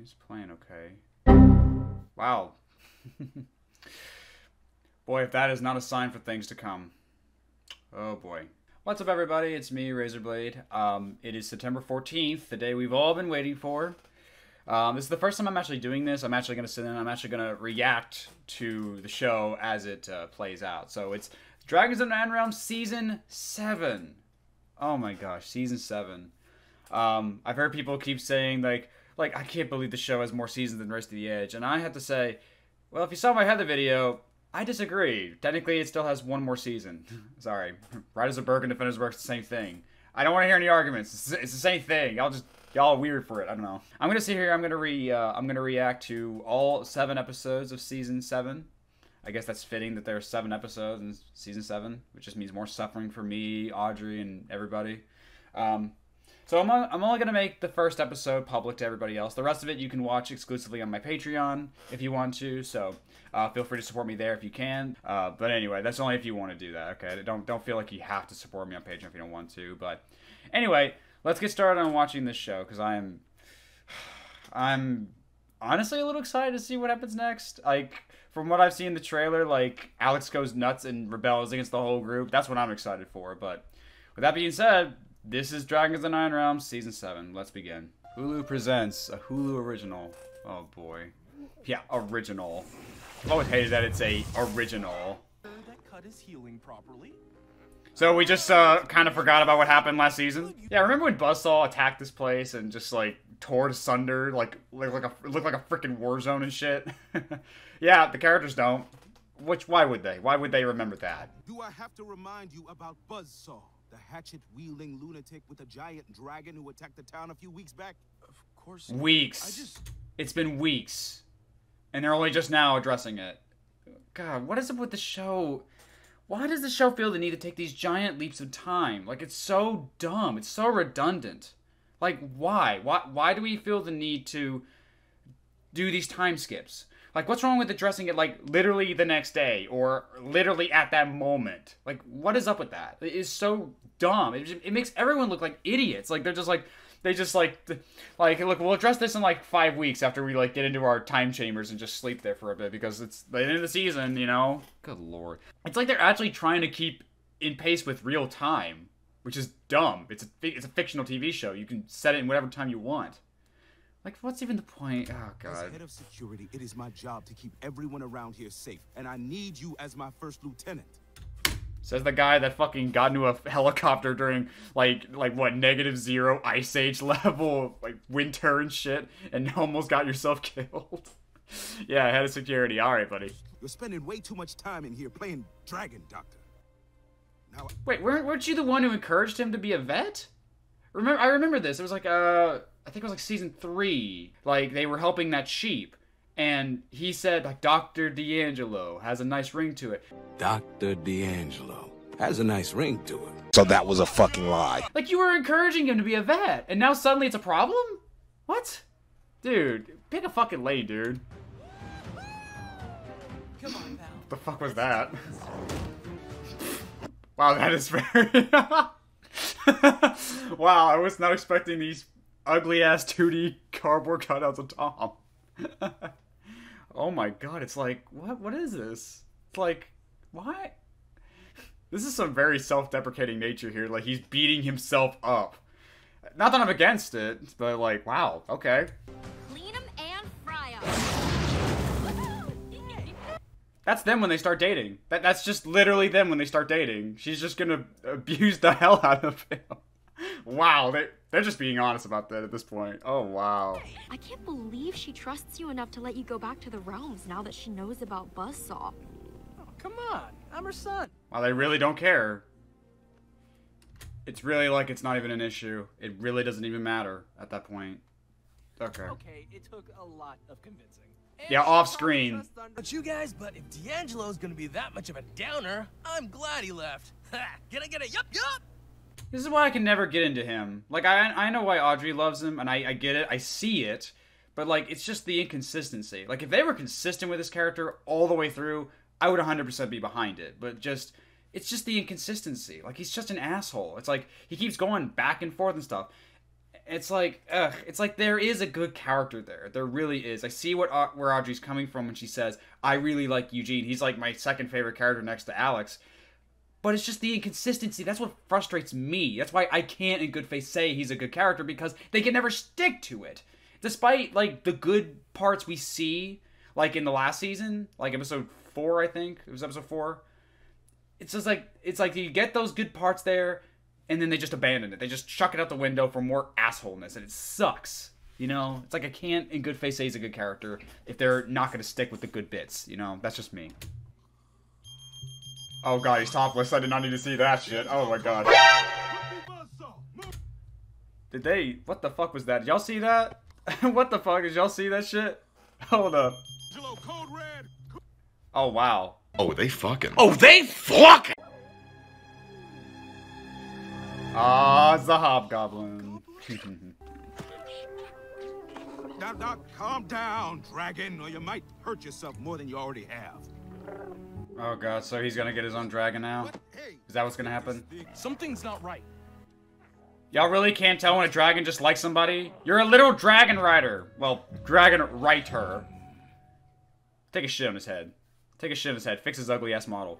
He's playing okay. Wow. Boy, if that is not a sign for things to come. Oh boy. What's up, everybody? It's me, RaisorBlade. It is September 14th, the day we've all been waiting for. This is the first time I'm actually doing this. I'm actually going to sit in. I'm actually going to react to the show as it plays out. So it's Dragons of the Nine Realms Season 7. Oh my gosh, Season 7. I've heard people keep saying, like, I can't believe the show has more seasons than Race to the Edge. And I have to say, well, if you saw my Heather video, I disagree. Technically, it still has one more season. Sorry. Riders of Berg and Defenders works the same thing. I don't want to hear any arguments. It's the same thing. Y'all weird for it. I don't know. I'm gonna sit here. I'm gonna react to all 7 episodes of Season 7. I guess that's fitting that there are 7 episodes in Season 7, which just means more suffering for me, Audrey, and everybody. So I'm only going to make the first episode public to everybody else. The rest of it you can watch exclusively on my Patreon if you want to. So feel free to support me there if you can. But anyway, that's only if you want to do that, okay? Don't feel like you have to support me on Patreon if you don't want to. But anyway, let's get started on watching this show because I'm honestly a little excited to see what happens next. Like, from what I've seen in the trailer, like, Alex goes nuts and rebels against the whole group. That's what I'm excited for. But with that being said, this is Dragons of the Nine Realms, Season 7. Let's begin. Hulu presents a Hulu original. Oh, boy. Yeah, original. I've always hated that it's a original. That cut is healing properly. So we just kind of forgot about what happened last season? Yeah, remember when Buzzsaw attacked this place and just, like, tore it asunder? Like looked like a freaking war zone and shit? Yeah, the characters don't. Why would they? Why would they remember that? Do I have to remind you about Buzzsaw? The hatchet-wielding lunatic with a giant dragon who attacked the town a few weeks back? Of course. Weeks. It's been weeks. And they're only just now addressing it. God, what is it with the show? Why does the show feel the need to take these giant leaps of time? Like, it's so dumb. It's so redundant. Like, why? Why do we feel the need to do these time skips? Like, what's wrong with addressing it, like, literally the next day or literally at that moment? Like, what is up with that? It is so dumb. It makes everyone look like idiots. Like, they're just like, look, we'll address this in, like, 5 weeks after we, like, get into our time chambers and just sleep there for a bit because it's the end of the season, you know? Good lord. It's like they're actually trying to keep in pace with real time, which is dumb. It's a fictional TV show. You can set it in whatever time you want. Like, what's even the point? Oh, God. As head of security, it is my job to keep everyone around here safe, and I need you as my first lieutenant. Says the guy that fucking got into a helicopter during, like what, -0 Ice Age level, like, winter and shit, and almost got yourself killed. Yeah, head of security. Alright, buddy. You're spending way too much time in here playing Dragon Doctor. Now, wait, weren't you the one who encouraged him to be a vet? I remember this. It was like, I think it was like Season 3. Like, they were helping that sheep. And he said, like, Dr. D'Angelo has a nice ring to it. Dr. D'Angelo has a nice ring to it. So that was a fucking lie. Like, you were encouraging him to be a vet. And now suddenly it's a problem? What? Dude, pick a fucking lane, dude. Come on, pal. What the fuck was that? Wow, that is very... Wow, I was not expecting these ugly-ass 2D cardboard cutouts of Tom. Oh my god, it's like, what is this? It's like, why? This is some very self-deprecating nature here, like he's beating himself up. Not that I'm against it, but like, wow, okay. Clean 'em and fry 'em. That's them when they start dating. That's just literally them when they start dating. She's just gonna abuse the hell out of him. Wow, they're just being honest about that at this point. Oh, wow. I can't believe she trusts you enough to let you go back to the realms now that she knows about Buzzsaw. Oh, come on. I'm her son. Wow, they really don't care. It's really like it's not even an issue. It really doesn't even matter at that point. Okay. Okay, it took a lot of convincing. And Yeah, off screen. But you guys, but if D'Angelo's gonna be that much of a downer, I'm glad he left. Ha! Get it? Yup! This is why I can never get into him. Like, I know why Audrey loves him, and I get it. I see it. But, like, it's just the inconsistency. Like, if they were consistent with this character all the way through, I would 100% be behind it. But it's just the inconsistency. Like, he's just an asshole. It's like, he keeps going back and forth and stuff. It's like, ugh. It's like there is a good character there. There really is. I see where Audrey's coming from when she says, I really like Eugene. He's like my second favorite character next to Alex. But it's just the inconsistency. That's what frustrates me. That's why I can't in good faith say he's a good character, because they can never stick to it. Despite, like, the good parts we see, like, in the last season, like episode 4, I think. It was episode 4. It's just like, you get those good parts there, and then they just abandon it. They just chuck it out the window for more assholeness, and it sucks. You know? It's like I can't in good faith say he's a good character if they're not going to stick with the good bits. You know? That's just me. Oh god, he's topless. I did not need to see that shit. Oh my god. Did they... What the fuck was that? Did y'all see that? What the fuck? Did y'all see that shit? Hold up. Oh, wow. Oh, they fucking. Oh, they fucking! Ah, it's the Hobgoblin. Now, calm down, dragon, or you might hurt yourself more than you already have. Oh god, so he's gonna get his own dragon now? Is that what's gonna happen? Something's not right. Y'all really can't tell when a dragon just likes somebody? You're a little dragon rider. Well, dragon writer. Take a shit on his head. Take a shit on his head. Fix his ugly ass model.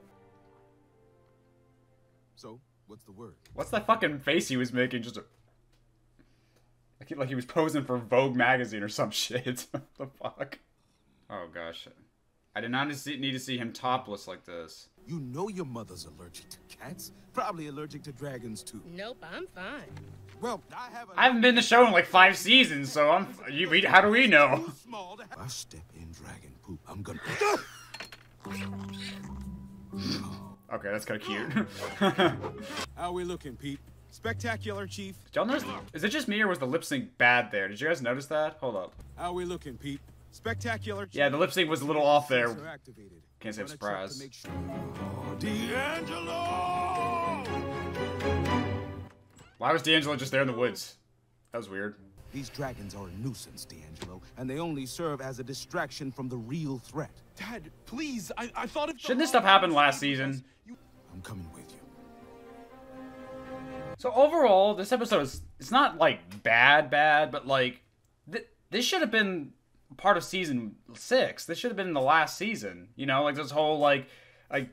So, what's the word? What's that fucking face he was making? Just a... like he was posing for Vogue magazine or some shit. What the fuck? Oh gosh. I did not need to see him topless like this. You know your mother's allergic to cats. Probably allergic to dragons too. Nope, I'm fine. Well, I haven't been in the show in like 5 seasons, so how do we know? I step in dragon poop. I'm gonna. Okay, that's kind of cute. How we looking, Pete? Spectacular, Chief. Did y'all notice? Is it just me or was the lip sync bad there? Did you guys notice that? Hold up. How we looking, Pete? Spectacular. Yeah, the lip sync was a little off there. Can't say I'm Sure. surprised. Oh, D'Angelo! Why was D'Angelo just there in the woods? That was weird. These dragons are a nuisance, D'Angelo, and they only serve as a distraction from the real threat. Dad, please, I thought if... Shouldn't this stuff happen last season? I'm coming with you. So overall, this episode it's not like bad, but like this should have been part of season 6. This should have been in the last season. You know, like this whole like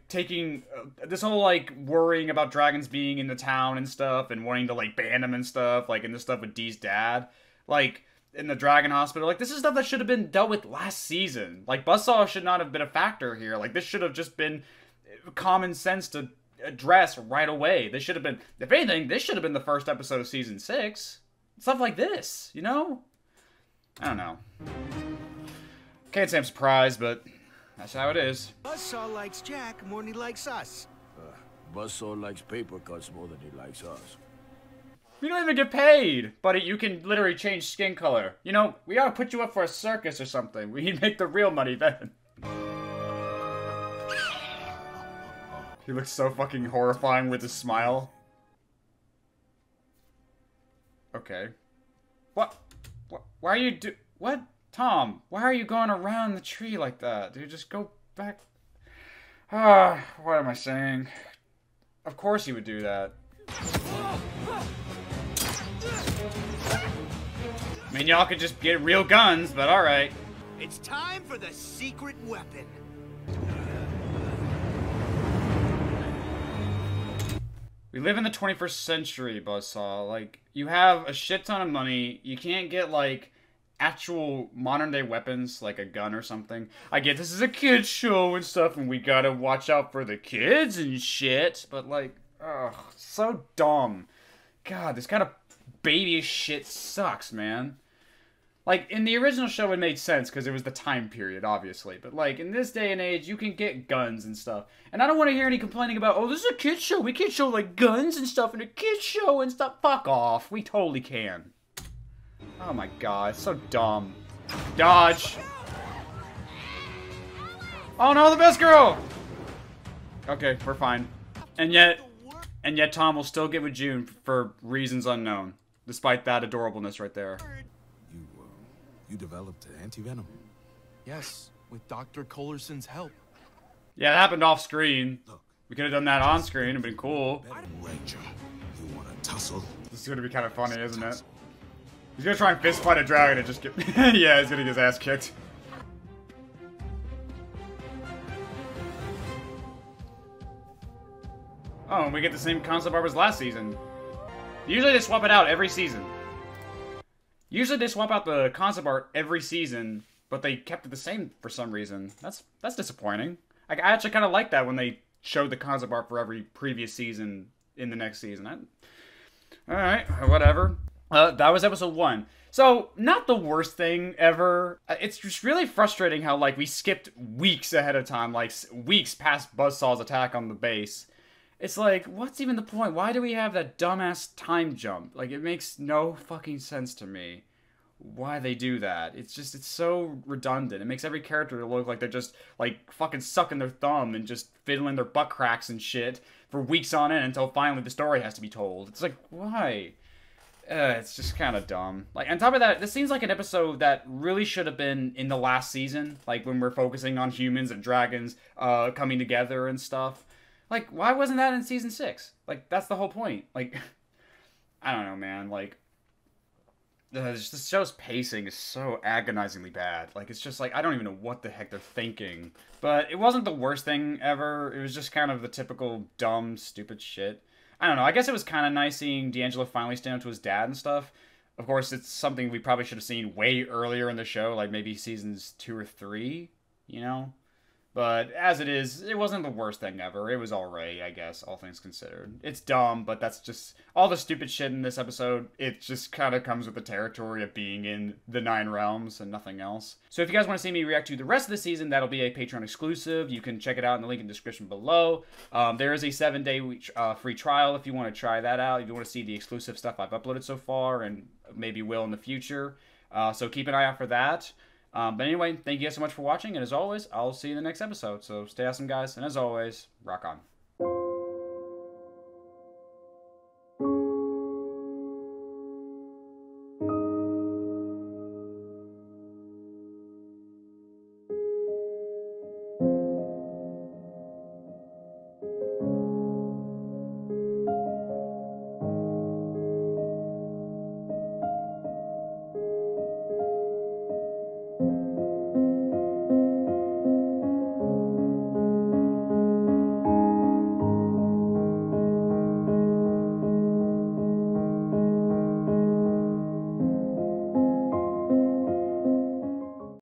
taking this whole like worrying about dragons being in the town and stuff and wanting to like ban them and stuff, like in the stuff with Dee's dad, like in the dragon hospital. Like this is stuff that should have been dealt with last season. Like Buzzsaw should not have been a factor here. Like this should have just been common sense to address right away. This should have been, if anything, this should have been the first episode of season 6. Stuff like this, you know? I don't know. Can't say I'm surprised, but that's how it is. Buzzsaw likes Jack more than he likes us. Buzzsaw likes paper cuts more than he likes us. You don't even get paid, buddy. You can literally change skin color. You know, we ought to put you up for a circus or something. We'd make the real money then. He looks so fucking horrifying with his smile. Okay. What? Why are you what? Tom, why are you going around the tree like that? Dude, just go back. Ah, what am I saying? Of course he would do that. I mean, y'all could just get real guns, but alright. It's time for the secret weapon. We live in the 21st century, Buzzsaw. Like, you have a shit ton of money. You can't get, like, actual modern-day weapons, like a gun or something. I get this is a kid's show and stuff, and we gotta watch out for the kids and shit. But, like, ugh, so dumb. God, this kind of babyish shit sucks, man. Like, in the original show, it made sense, because it was the time period, obviously. But, like, in this day and age, you can get guns and stuff. And I don't want to hear any complaining about, oh, this is a kid's show. We can't show, like, guns and stuff in a kid's show and stuff. Fuck off. We totally can. Oh, my God. It's so dumb. Dodge. Oh, no, the best girl. Okay, we're fine. And yet Tom will still get with June for reasons unknown. Despite that adorableness right there. You developed anti-venom. Yes, with Dr. Colerson's help. Yeah, that happened off screen. Look, We could have done that on screen. It'd been cool. Ranger, you want to tussle? This is gonna be kind of funny, isn't it? He's gonna try and fist fight a dragon and just get... yeah, he's gonna get his ass kicked. Oh, and we get the same concept art as last season. Usually they swap it out every season. Usually they swap out the concept art every season, but they kept it the same for some reason. That's disappointing. I actually kind of like that when they showed the concept art for every previous season in the next season. Alright, whatever. That was episode 1. So, not the worst thing ever. It's just really frustrating how, like, we skipped weeks ahead of time, like, weeks past Buzzsaw's attack on the base. It's like, what's even the point? Why do we have that dumbass time jump? Like, it makes no fucking sense to me why they do that. It's just, it's so redundant. It makes every character look like they're just, like, fucking sucking their thumb and just fiddling their butt cracks and shit for weeks on end until finally the story has to be told. It's like, why? It's just kind of dumb. Like, on top of that, this seems like an episode that really should have been in the last season, like when we're focusing on humans and dragons coming together and stuff. Like, why wasn't that in season 6? Like, that's the whole point. Like, I don't know, man. Like, this show's pacing is so agonizingly bad. Like, it's just like, I don't even know what the heck they're thinking. But it wasn't the worst thing ever. It was just kind of the typical dumb, stupid shit. I don't know. I guess it was kind of nice seeing D'Angelo finally stand up to his dad and stuff. Of course, it's something we probably should have seen way earlier in the show, like maybe seasons 2 or 3, you know? But as it is, it wasn't the worst thing ever. It was alright, I guess, all things considered. It's dumb, but that's just... all the stupid shit in this episode, it just kind of comes with the territory of being in the 9 realms and nothing else. So if you guys want to see me react to the rest of the season, that'll be a Patreon exclusive. You can check it out in the link in the description below. There is a 7-day free trial if you want to try that out. If you want to see the exclusive stuff I've uploaded so far, and maybe will in the future. So keep an eye out for that. But anyway, thank you guys so much for watching, and as always, I'll see you in the next episode. So stay awesome, guys, and as always, rock on.